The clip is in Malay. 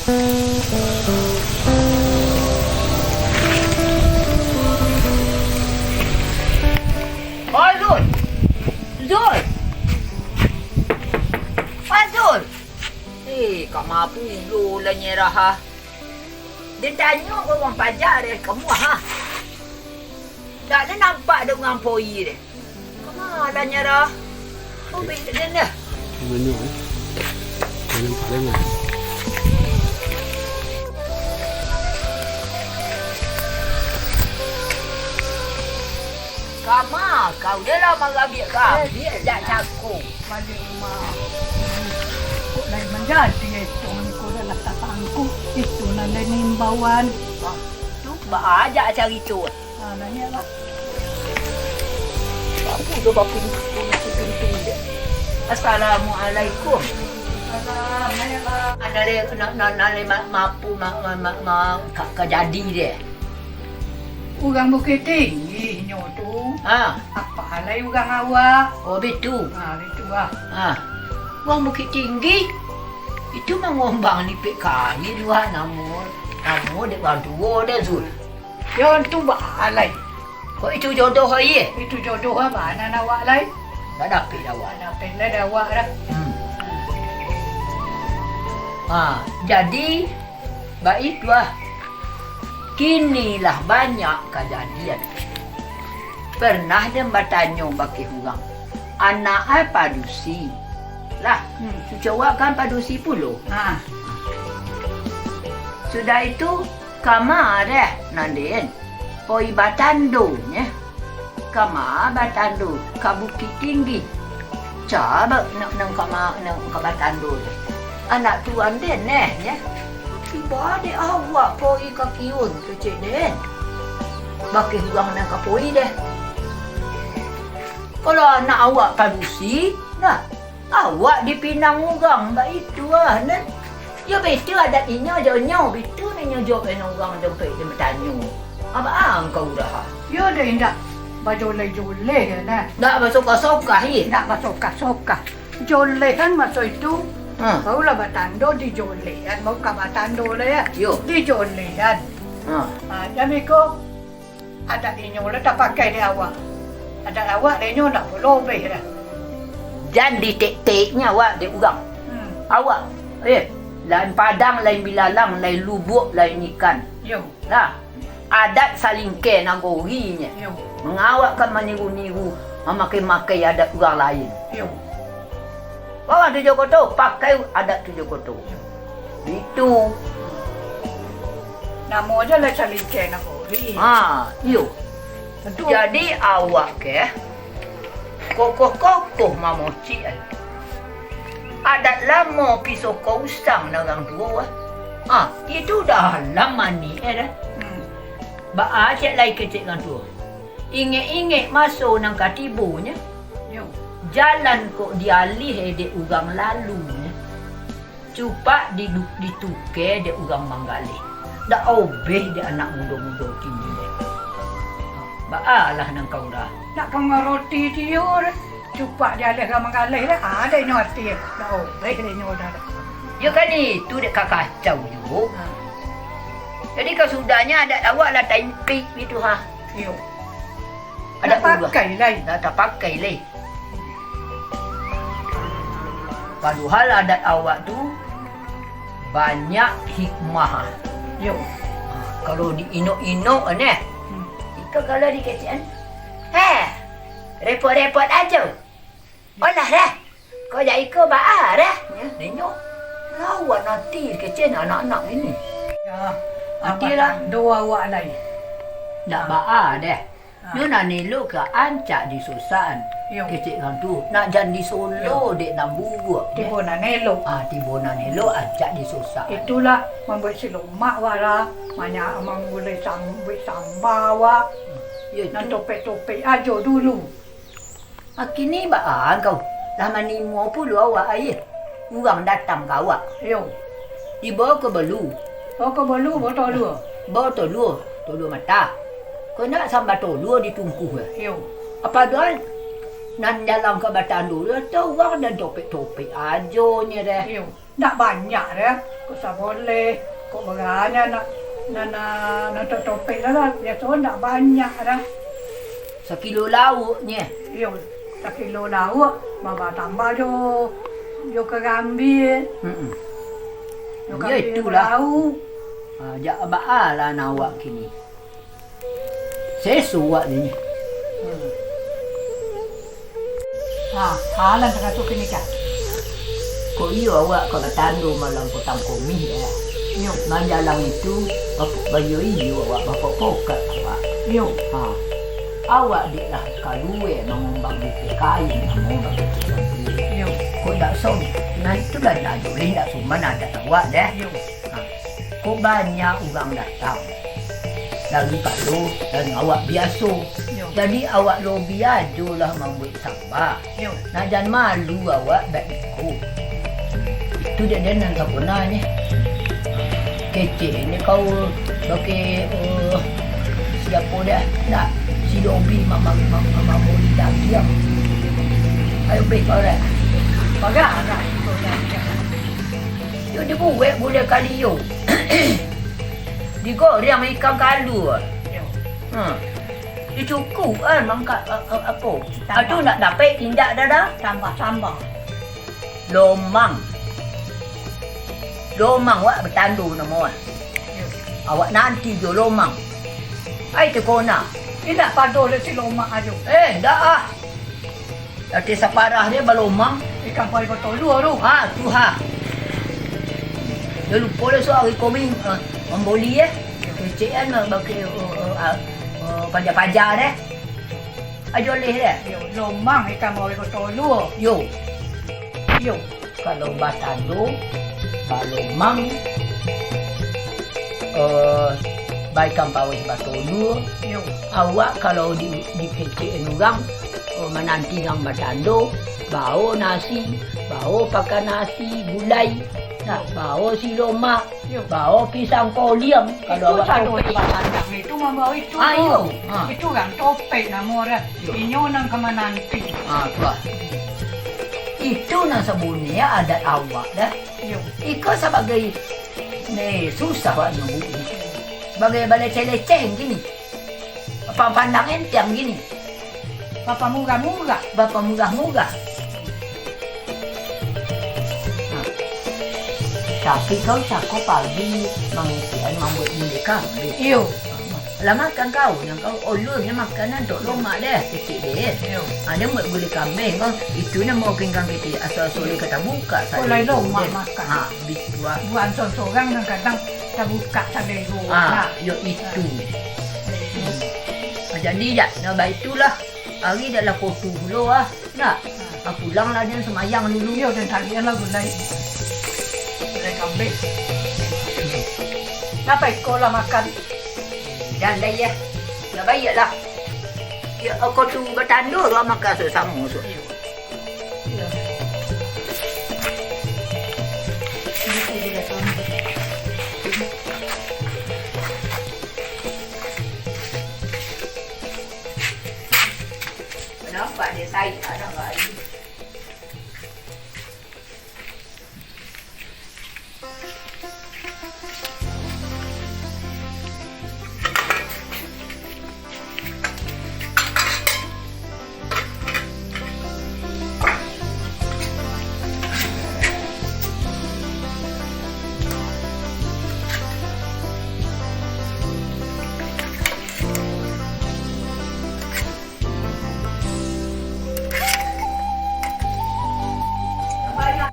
Oh, Zul! Zul! Ah, Zul! Kak mampu Zul lah nyerah, ha? Dia tanya ke orang pajak dia, kamu, ha? Tak ada nampak dia orang poi dia. Kamu lah nyerah. Oh, baik dia ni. Mana Jangan nampak dengar. Kama, kau dia lah marah biar kau. Dia tak cakap. Balik rumah. Kok lain menjadi itu ko dah tak sanggup. Itu nak nimbauan. Tu ajak cari tu. Nanya lah. Aku coba pintu dia. Assalamualaikum. Salam, nanya lah. Ada dia nak mampu jadi dia. Orang Bukit Tinggi nyo tu. Ha. Apa halai orang awak? Oh betul. Itu lah. Ha. Orang Bukit Tinggi itu mengombang nipik kami dua namun dia orang tua dia Zul. Yang tu bah halai. Kok itu jodoh hai? Itu jodoh apa anak awak lai? Tak dapat awak. Ada pelah dah awak dah. Ha, jadi baiklah. Kinilah banyak kejadian. Pernah dia bertanya bagi orang, anak ai padusi. Lah, cowok kan padusi puluh. Ha. Sudah itu kama deh nandin. Poi batando nya. Kama batando ke Bukit Tinggi. Coba nang kama nang ke batando deh. Anak tuan dia neh nya. Tiba dia awak poi ke kiun kecil den. Bagi orang nak ke poi deh. Kalau anak awak padusi, nah awak dipinang orang baik itu lah nah. Ya betul adat inya jonyo betul nanya jawab orang dompet dia bertanya. Apa engkau dah? Ya dah indak. Bajoleh-joleh ya nah. Tak masuk-masukah ye? Tak masuk-masuk. Joleh kan masuk itu. Kau lah batando di jolehan, mau ka batando lah ya. Yo. Di jolehan. Jadi ko ada inyo lah tak pakai dia awak. Ada awak dia inyo tak boleh dah. Dan di tek-teknya awak dia urang. Awak, lain padang, lain bilalang, lain lubuk, lain ikan. Yo. Lah, adat saling ke nagorinya. Yo. Mengawak kan meniru-niru, memakai-makai adat orang lain. Yo. Orang tujuh kotor, pakai adat tujuh kotor. Itu. Nama aja lah saling ke nagori. Yo. Jadi awak ke, kokoh-kokoh mamoci. Adat lama pisau kau usang orang tua. Itu dah lama ni dah. Ba cek lai kecil dengan tua. Ingat-ingat masuk nang katibunya. Yo. Jalan kok dialih de orang lalu. Cupak dituke de orang manggalih. Dak obeh de anak muda-muda kini. Baalah nang kau dah. Nak kau ngeroti dia dah. Cupak dia ada mengalih dah. Ada nyorti. Dah obeh dia nyorti dah. Ya kan itu dek kacau juga. Jadi kesudahnya adat awak lah tempik gitu ha. Yo. Ada pakai lai. Tak pakai lai. Padahal adat awak tu banyak hikmah. Yo. Kalau di inok-inok ni, itu kalau di kecian, repot-repot aja. Olah dah. Kau jadi kau baar dah. Nengok. Lawan nanti kecian anak-anak ini. Ya. Nantilah. Dua awak lai. Nak baar dah. Dia nak nelok ke ancak di susan. Yo. Kecil kan tu. Nak jangan di Solo dek nak buruk. Tiba nak nelok. Tiba nak nelok ancak di susan. Itulah membuat silumak wala. Banyak memulai sambawa. Ya Dan tu. topek-topek aja dulu. Kini baar kau. Lama ni 50 awak air. Orang datang ke awak. Yo. Dibawa ke Belu. Oh ke bolu botol dua. Bawa tolua mata. Kau nak sambat tolua ditungku. Yo. Apa dah? Nan dalam ke Batando tu orang dan topek-topek aja nya dah. Yo. Tak banyak dah. kok tak boleh, kok beranya nak topik lah. Biasa tak banyak dah. Sekilo lauknya. Yo, 1 kilo lauk, bapa tambah jo kerambil. Jo Ya, kerambil itulah. lauk. Jak baalah nawak kini. Sesu awak ni. Halan terasa kini kan. Kok iyo awak kalau tandu malam potang komih ya. Yo, Manjalang itu bapak bayu iyo awak bapak pokat awak. yo. Awak dia lah kalue mengumbang bukit kain, mengumbang bukit kain. Yo, Kok tak som? Nah itu dah boleh tak suman ada awak deh. yo. Kok banyak orang datang dari Palu dan awak biasa. Yo, Jadi awak lobi ajulah membuat sampah. yo. Nah jangan malu awak baik ikut. Itu dia nak sebenarnya. Kecil ni kau pakai siapa dah? Tak si lobi mama boleh dah diam. Ayo baik orang. Bagaimana? Yo dia buat boleh kali yo. Digoreng ikan kalu. Yo. Dia cukup kan mangkat apa? Aduh nak dapat tindak dah. Tambah. Lomang. Lomang awak bertandu nama awak. Yo. Awak nanti jo lomang. Ai te kona. Tidak padu le si lomak aja. Dah ah. Nanti separah dia berlomang. Ikan pari kau tolu tu. Tu ha. Dia lupa dah soal koming memboli kecil kan bagi pajar-pajar deh. Ajo leh deh. Yo, lomang ikan pari kau tolu. Yo, Yo. kalau batando, balomang, baikan pawai batolu, Yo. awak kalau di kecil orang menanti yang batando, bau nasi, bau pakai nasi gulai, nak bau siloma, Yo. bau pisang poliam. Itu Kalau satu awak tempat pandang itu membawa itu. Ayo. Itu kan topik nama dia. Yo. Inyo nang kemana nanti. tu lah. Itu nak sebenarnya adat awak dah. Yo. Iko sebagai ni susah buat nyebut ni. Sebagai balai celeceng gini. Apa pandang enteng gini. Papa murah-murah. Bapa murah-murah. Tapi kau cakap pagi mengisian membuat mulut kambing. Yo. Lah makan kau yang kau ulurnya makanan dok lomak deh kecil deh. Yo. Ada buat gulai kambing kau itu nak mau kengkang kita asal-asal kata buka Gulai lomak makan. Bitua. Buan seorang kadang kita buka sadero. Yo itu. Jadi ya, nak baik itulah. Hari dah lah kotu dulu ah. Nak. Pulang lah dia semayang dulu. Yo dan tadi lah gulai. Gulai kambing. Apa sekolah makan? Dan dah ya. Ya baiklah. Ya kotu bertandur lah makan sesama tu. Yo. Kenapa dia saya tak nak balik?